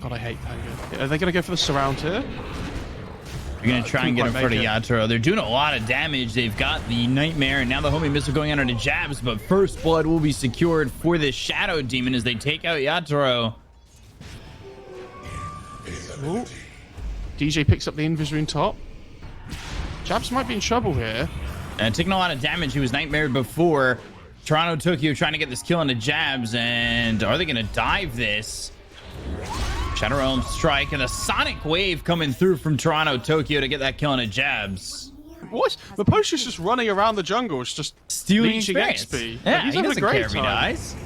God, I hate Pango. Are they going to go for the surround here? They're going to try and get in front of Yatoro. They're doing a lot of damage. They've got the Nightmare, and now the homing missile going out into Jabs, but first blood will be secured for this Shadow Demon as they take out Yatoro. Ooh. DJ picks up the invis top. Jabs might be in trouble here. And taking a lot of damage. He was Nightmared before. Toronto Tokyo trying to get this kill into Jabs, and are they going to dive this? Shadow Realm strike and a Sonic Wave coming through from Toronto Tokyo to get that kill into Jabs. What? Maposhka's just running around the jungle. It's just stealing XP. Yeah, he's he having doesn't a great care if he time. dies.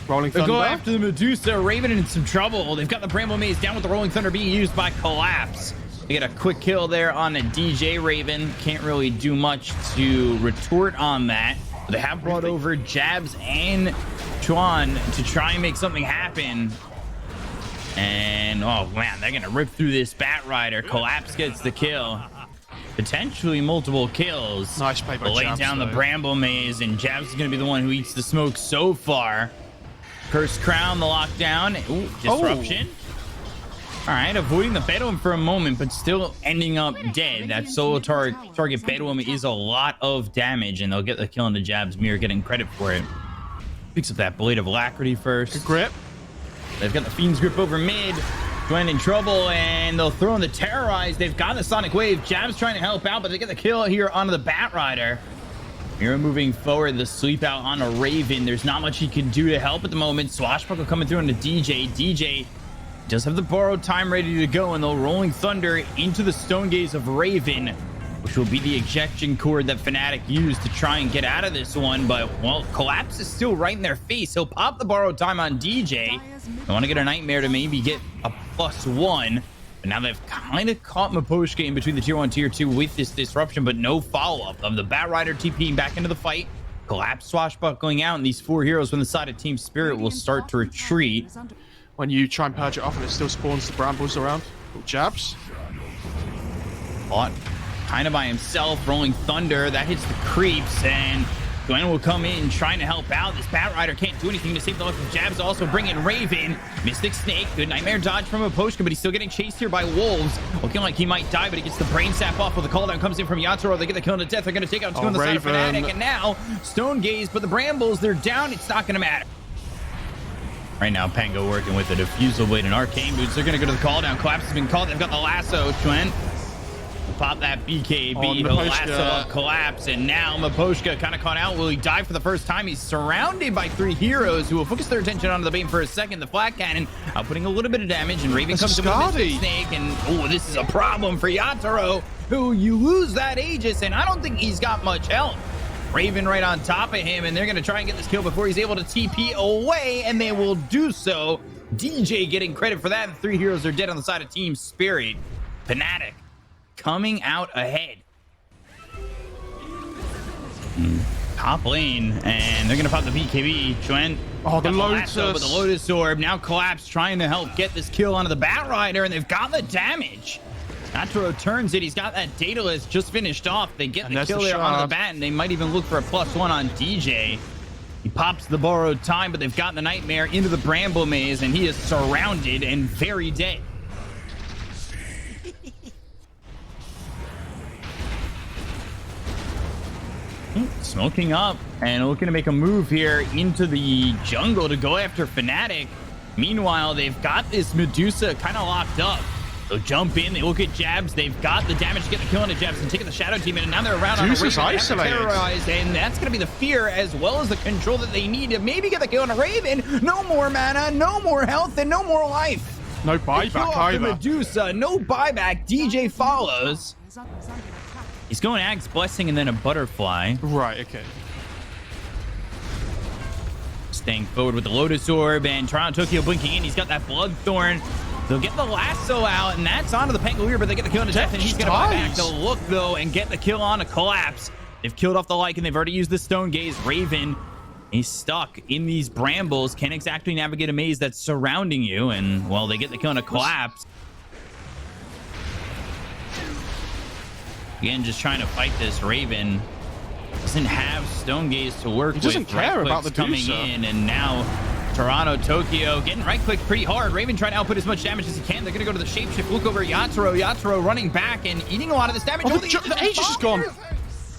Rolling They Thunder. go after the Medusa. Raven in some trouble. They've got the Bramble Maze down with the Rolling Thunder being used by Collapse. They get a quick kill there on a DJ Raven. Can't really do much to retort on that. But they have brought over Jabs and Chuan to try and make something happen. And oh man, they're gonna rip through this Bat Rider. Collapse gets the kill. Potentially multiple kills. Nice play by lay Jabs, down though. the Bramble Maze, and Jabs is gonna be the one who eats the smoke so far. Cursed Crown, the lockdown. Ooh, disruption. All right, avoiding the Bedouin for a moment, but still ending up dead. That solo target Bedouin is a lot of damage, and they'll get the kill into Jabs. Mir getting credit for it. Picks up that Blade of Alacrity first. Good grip. They've got the Fiend's Grip over mid. Gwen in trouble, and they'll throw in the Terrorize. They've got the Sonic Wave. Jab's trying to help out, but they get the kill here onto the Bat Rider. Mira moving forward, the sweep out on a Raven. There's not much he can do to help at the moment. Swashbuckle coming through into DJ. DJ does have the borrowed time ready to go, and they'll Rolling Thunder into the Stone Gaze of Raven, which will be the ejection cord that Fnatic used to try and get out of this one. But, well, Collapse is still right in their face. He'll pop the borrowed time on DJ. They want to get a Nightmare to maybe get a +1. But now they've kind of caught Maposhka in between the tier 1 tier 2 with this disruption, but no follow-up of the Bat Rider TPing back into the fight. Collapse swashbuckling out, and these 4 heroes from the side of TeamSpirit will start to retreat. When you try and purge it off and it still spawns the brambles around. Jabs. Caught kind of by himself. Rolling Thunder, that hits the creeps, and Gwen will come in trying to help out. This Bat Rider can't do anything to save the life of Jabs. Also bring in Raven. Mystic Snake, good Nightmare dodge from Maposhka, but he's still getting chased here by Wolves. Looking like he might die, but he gets the Brain Sap off with the call down comes in from Yatoro. They get the kill to death. They're going to take out 2 on the side of Fnatic, and now Stone Gaze, but the Brambles, they're down. It's not going to matter. Right now, Pango working with the Diffusal Blade and Arcane Boots. They're going to go to the call down. Collapse has been called. They've got the lasso. Chuen pop that BKB. He'll lasso up Collapse, and now Maposhka kind of caught out. Will he die for the first time? He's surrounded by 3 heroes who will focus their attention onto the Bane for a second. The Flat Cannon outputting a little bit of damage, and Raven comes in with Mystic Snake, and oh, this is a problem for Yatoro, who you lose that Aegis, and I don't think he's got much health. Raven right on top of him, and they're going to try and get this kill before he's able to TP away, and they will do so. DJ getting credit for that. The 3 heroes are dead on the side of TeamSpirit. Fnatic coming out ahead. Top lane, and they're going to pop the BKB. Chuen. Oh, the Lotus. With the Lotus Orb. Now Collapse trying to help get this kill onto the Bat Rider, and they've got the damage. Yatoro turns it. He's got that Daedalus just finished off. They get the kill there on the Bat, and they might even look for a +1 on DJ. He pops the borrowed time, but they've got the Nightmare into the Bramble Maze, and he is surrounded and very dead. Smoking up and looking to make a move here into the jungle to go after Fnatic. Meanwhile, they've got this Medusa kind of locked up. They'll jump in, they look at Jabs, they've got the damage to get the kill into Jabs and taking the Shadow Demon, and now they're around on a Raven. Terrorized, and that's going to be the fear as well as the control that they need to maybe get the kill on a Raven. No more mana, no more health, and no more life. No buyback either. Medusa, no buyback. DJ follows. He's going Ag's Blessing and then a Butterfly. Right, okay. Staying forward with the Lotus Orb, and Toronto Tokyo blinking in. He's got that Bloodthorn. They'll get the lasso out, and that's onto the Pangolier, but they get the kill into death, and he's going to buy back. They'll look, though, and get the kill on a Collapse. They've killed off the Lycan. They've already used the Stone Gaze. Raven, he's stuck in these brambles. Can't exactly navigate a maze that's surrounding you, and, well, they get the kill on a Collapse. Again, just trying to fight this. Raven doesn't have Stone Gaze to work with. He doesn't care about the coming in, and now Toronto, Tokyo getting right-click pretty hard. Raven trying to output as much damage as he can. They're going to go to the shapeshift. Look over at Yatoro. Yatoro running back and eating a lot of this damage. Oh, the Aegis is gone.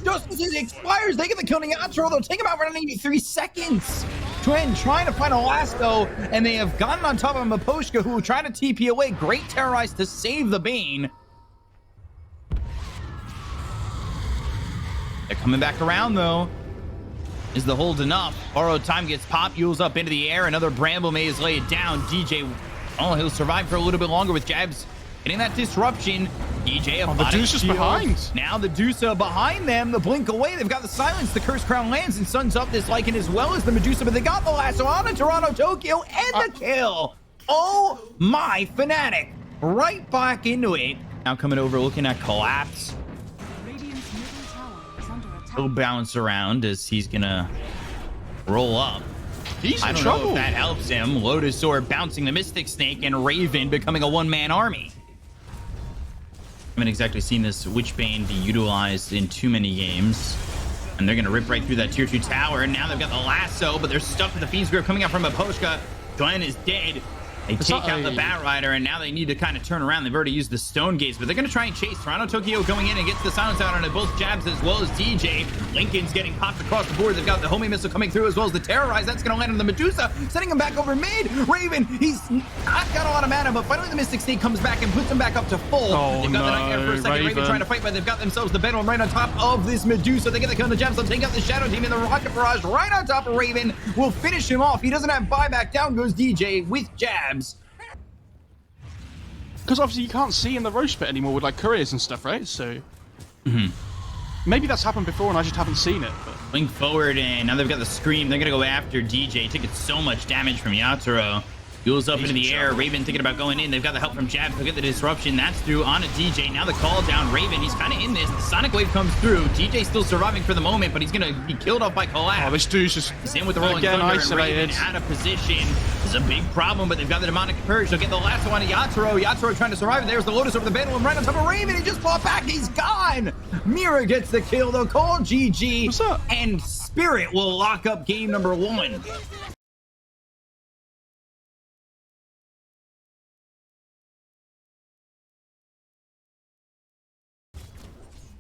Just as it expires, they get the kill on Yatoro. They'll take him out for 83 seconds. Twin trying to find a lasso, and they have gotten on top of Maposhka, who will try to TP away. Great terrorize to save the Bane. They're coming back around, though. Is the hold enough? Borrowed time gets popped, Yules up into the air. Another Bramble Maze lay it down. DJ, oh, he'll survive for a little bit longer with Jabs getting that disruption. DJ, a the Deuce's behind. Now the Deuce behind them. The blink away. They've got the silence. The Curse Crown lands and suns up this Lycan as well as the Medusa, but they got the lasso on in Toronto, Tokyo, and the kill. Oh my, Fnatic. Right back into it. Now coming over, looking at Collapse. He'll bounce around as he's gonna roll up. He's in I don't trouble. know if that helps him. Lotus Sword bouncing the Mystic Snake and Raven becoming a one-man army. I haven't exactly seen this Witchbane be utilized in too many games. And they're gonna rip right through that tier 2 tower. And now they've got the lasso, but they're stuck with the Fiend's Grip coming out from Maposhka. Joanne is dead. They take out the Batrider, and now they need to kind of turn around. They've already used the Stone Gates, but they're going to try and chase. Toronto, Tokyo going in and gets the silence out on it. Both Jabs as well as DJ. Lincoln's getting popped across the board. They've got the homing missile coming through as well as the Terrorize. That's going to land on the Medusa, sending him back over mid. Raven, he's not got a lot of mana, but finally the Mystic Snake comes back and puts him back up to full. Oh, they've got the Nightmare for a second. Raven trying to fight, but they've got themselves the Bedlam right on top of this Medusa. They get the kill on the Jabs. They'll take out the Shadow Team, and the Rocket Barrage right on top of Raven will finish him off. He doesn't have buyback. Down goes DJ with Jabs. Because obviously you can't see in the roast pit anymore with like couriers and stuff, right? So maybe that's happened before and I just haven't seen it. But... Link forward, and now they've got the Scream. They're going to go after DJ, taking so much damage from Yatoro. Yules up into the air. Raven thinking about going in. They've got the help from Jab. They'll get the disruption. That's through onto DJ. Now the call down. Raven, he's kind of in this. The Sonic Wave comes through. DJ still surviving for the moment, but he's going to be killed off by Collapse. Oh, this dude's just... He's in with the Rolling again, Thunder, isolated. and Raven out of position. This is a big problem, but they've got the Demonic Purge. They'll get the lasso on Yatoro. Yatoro trying to survive, and there's the Lotus over the Bandle, and right on top of Raven. He just fought back. He's gone. Mira gets the kill. They'll call GG. What's up? And Spirit will lock up game number 1.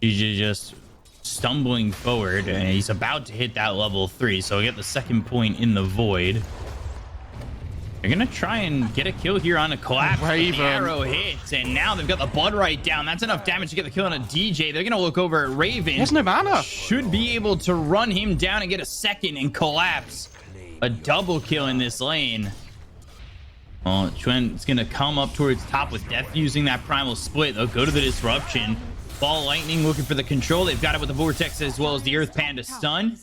DJ just stumbling forward, and he's about to hit that level 3, so he'll get the second point in the void. They're gonna try and get a kill here on a Collapse. The arrow hits, and now they've got the Blood right down. That's enough damage to get the kill on a DJ. They're gonna look over at Raven. He has no mana. Should be able to run him down and get a second and Collapse. A double kill in this lane. Well, Chuen's gonna come up towards top with Death using that Primal Split. They'll go to the Disruption. Ball Lightning looking for the control. They've got it with the Vortex as well as the Earth Panda stun.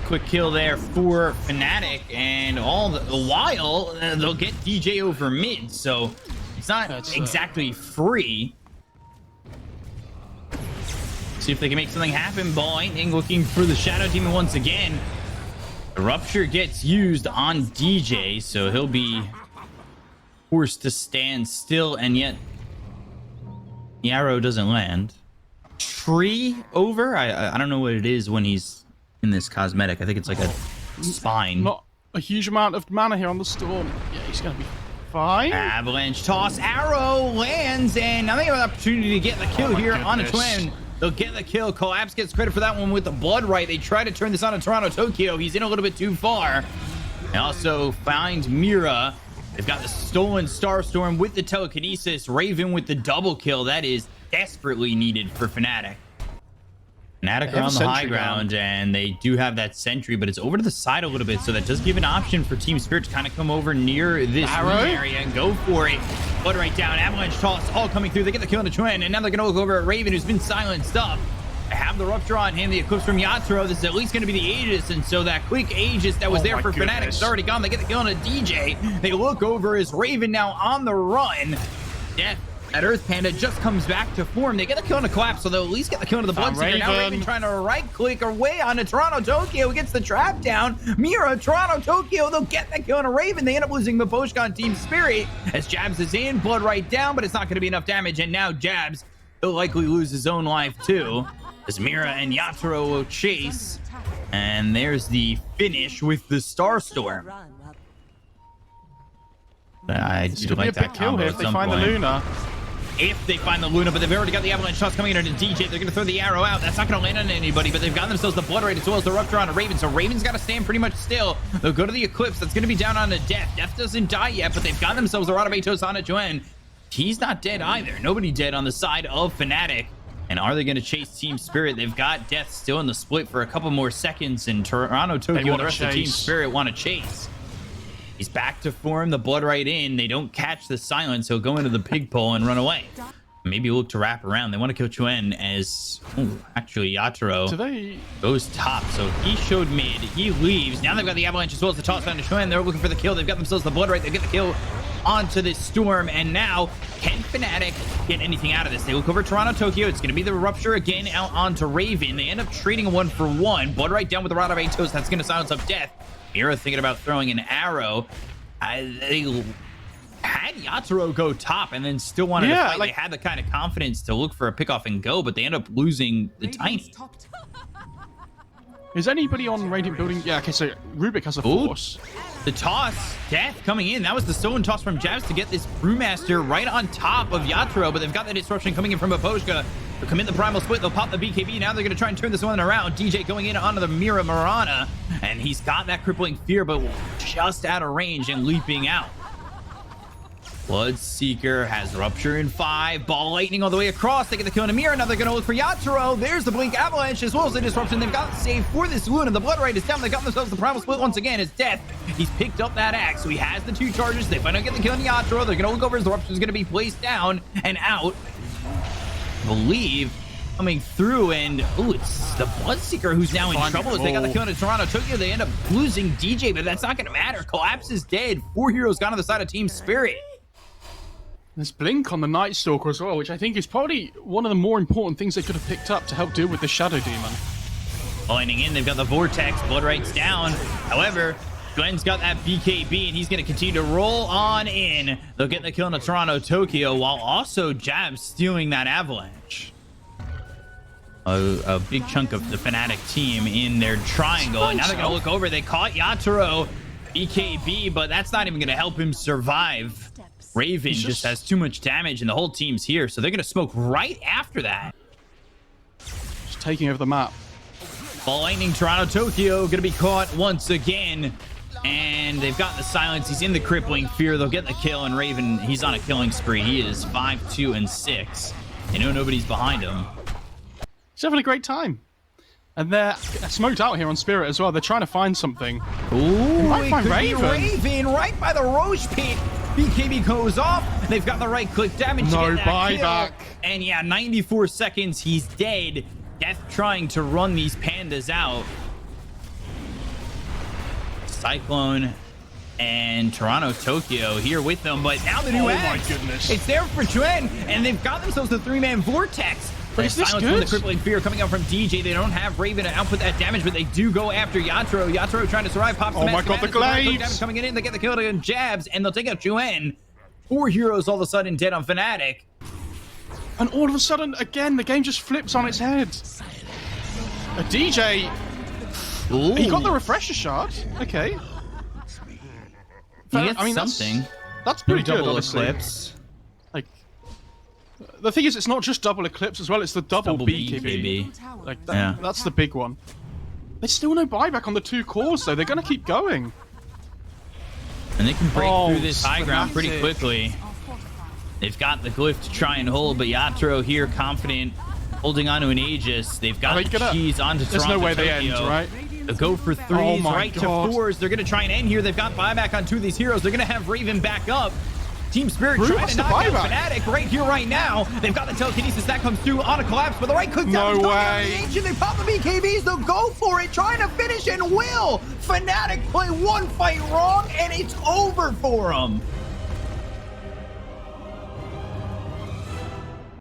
Quick kill there for Fnatic, and all the while they'll get DJ over mid, so it's not exactly free. See if they can make something happen. Ball Lightning looking for the Shadow Demon once again. The Rupture gets used on DJ, so he'll be forced to stand still, and yet the arrow doesn't land. Tree over? I don't know what it is when he's in this cosmetic. I think it's like a spine. Not a huge amount of mana here on the Storm. Yeah, he's going to be fine. Avalanche toss. Arrow lands, and now they have an opportunity to get the kill here on a Twin. They'll get the kill. Collapse gets credit for that one with the Blood right. They try to turn this on to Toronto, Tokyo. He's in a little bit too far. They also find Mira. They've got the stolen Starstorm with the telekinesis. Raven with the double kill. That is desperately needed for Fnatic. Fnatic are on the high ground, and they do have that sentry, but it's over to the side a little bit, so that does give an option for TeamSpirit to kind of come over near this area and go for it. Blood right down. Avalanche toss all coming through. They get the kill on the Twin, and now they're going to look over at Raven, who's been silenced up. They have the Rupture on him, the Eclipse from Yatoro. This is at least going to be the Aegis, and so that quick Aegis that was there for Fnatic is already gone. They get the kill on a DJ. They look over as Raven now on the run. Death at Earth Panda just comes back to form. They get the kill on the Collapse, so they'll at least get the kill on the Bloodseeker. Now Raven trying to right-click away onto Toronto, Tokyo. Gets the trap down. Mira, Toronto, Tokyo. They'll get the kill on a Raven. They end up losing Maposhka on TeamSpirit as Jabs is in. Blood right down, but it's not going to be enough damage, and now Jabs will likely lose his own life too, as Mira and Yatoro will chase. And there's the finish with the Star Storm. I do like that kill combo here at if they some find the point. Luna. If they find the Luna, but they've already got the avalanche shots coming in into DJ. They're going to throw the arrow out. That's not going to land on anybody, but they've got themselves the blood rate as well as the rupture on a Raven. So Raven's got to stand pretty much still. They'll go to the Eclipse. That's going to be down on a Death. Death doesn't die yet, but they've got themselves a Radabatos on a Joanne. He's not dead either. Nobody dead on the side of Fnatic. And are they going to chase TeamSpirit? They've got Death still in the split for a couple more seconds, and Toronto, Tokyo, and the rest of TeamSpirit want to chase. He's back to form the blood right in. They don't catch the silence. He'll go into the pig pole and run away. Maybe look to wrap around. They want to kill Chuen as actually Yatoro goes top. So he showed mid. He leaves. Now they've got the avalanche as well as the toss down to Chuen. They're looking for the kill. They've got themselves the blood right. They get the kill onto this Storm. And now can Fnatic get anything out of this? They look over Toronto, Tokyo. It's going to be the rupture again out onto Raven. They end up trading a 1-for-1. Blood right down with the Rod of Atos. That's going to silence up Death. Mira thinking about throwing an arrow. They had Yatoro go top and then still wanted to fight. They had the kind of confidence to look for a pick off and go, but they end up losing the Tiny. Is anybody on Radiant building? Yeah, okay, so Rubik has a force. The toss, Death coming in. That was the stolen toss from Jabs to get this Brewmaster right on top of Yatoro, but they've got the disruption coming in from Baposhka. They'll commit the primal split. They'll pop the BKB. Now they're going to try and turn this one around. DJ going in onto the Mira Marana, and he's got that crippling fear, but just out of range and leaping out. Bloodseeker has rupture in 5. Ball lightning all the way across. They get the kill on Amira. Now they're going to look for Yatoro. There's the Blink Avalanche as well as the disruption. They've got the save for this Luna. The blood rate is down. They got themselves the primal split once again. It's Death. He's picked up that axe. So he has the 2 charges. They finally get the kill on Yatoro. They're going to look over. His ruption is going to be placed down and out. I believe coming through, and it's the Bloodseeker who's now in trouble as they got the kill on Toronto, Tokyo. They end up losing DJ, but that's not going to matter. Collapse is dead. 4 heroes gone on the side of TeamSpirit. There's Blink on the Night Stalker as well, which I think is probably one of the more important things they could have picked up to help deal with the Shadow Demon. Lining in, they've got the Vortex. Blood Right's down. However, Glenn's got that BKB, and he's going to continue to roll on in. They'll get the kill on Toronto, Tokyo, while also Jabs stealing that Avalanche. A big chunk of the Fnatic team in their triangle, and now they're going to look over. They caught Yatoro, BKB, but that's not even going to help him survive. Raven just has too much damage, and the whole team's here, so they're going to smoke right after that. Just taking over the map. Ball lightning, Toronto, Tokyo, going to be caught once again, and they've got the silence. He's in the crippling fear. They'll get the kill, and Raven, he's on a killing spree. He is 5-2-6. They know nobody's behind him. He's having a great time. And they're smoked out here on Spirit as well. They're trying to find something. Ooh, might find Raven right by the Roche pit. BKB goes off. They've got the right click damage. No buyback. And yeah, 94 seconds. He's dead. Death trying to run these pandas out. Cyclone and Toronto, Tokyo here with them. But now the new axe. My goodness. It's there for Chuen. And they've got themselves the 3-man Vortex. But is this silence good? From the crippling fear coming out from DJ. They don't have Raven to output that damage, but they do go after Yatoro. Yatoro trying to survive. Pops oh my god, the glaives! Coming in, they get the kill to Jabs, and they'll take out Chuen. 4 heroes all of a sudden dead on Fnatic. And all of a sudden, again, the game just flips on its head. A DJ. Ooh. He got the refresher shard. Okay. He gets something. That's pretty good, double honestly. Eclipse. Like, the thing is, it's not just double Eclipse as well, it's the double BKB. Like, that's the big one. There's still no buyback on the 2 cores, though. They're going to keep going. And they can break through this high ground pretty quickly. They've got the glyph to try and hold, but Yatoro here confident, holding onto an Aegis. They've got the cheese onto Toronto. There's no way Tokyo. they end, right? They'll go for 3s, right to 4s. They're going to try and end here. They've got buyback on 2 of these heroes. They're going to have Raven back up. TeamSpirit trying to knock out Fnatic right here, right now. They've got the telekinesis that comes through on a collapse, but the right click down. No way. They pop the BKBs. They'll go for it, trying to finish and will. Fnatic play one fight wrong, and it's over for them.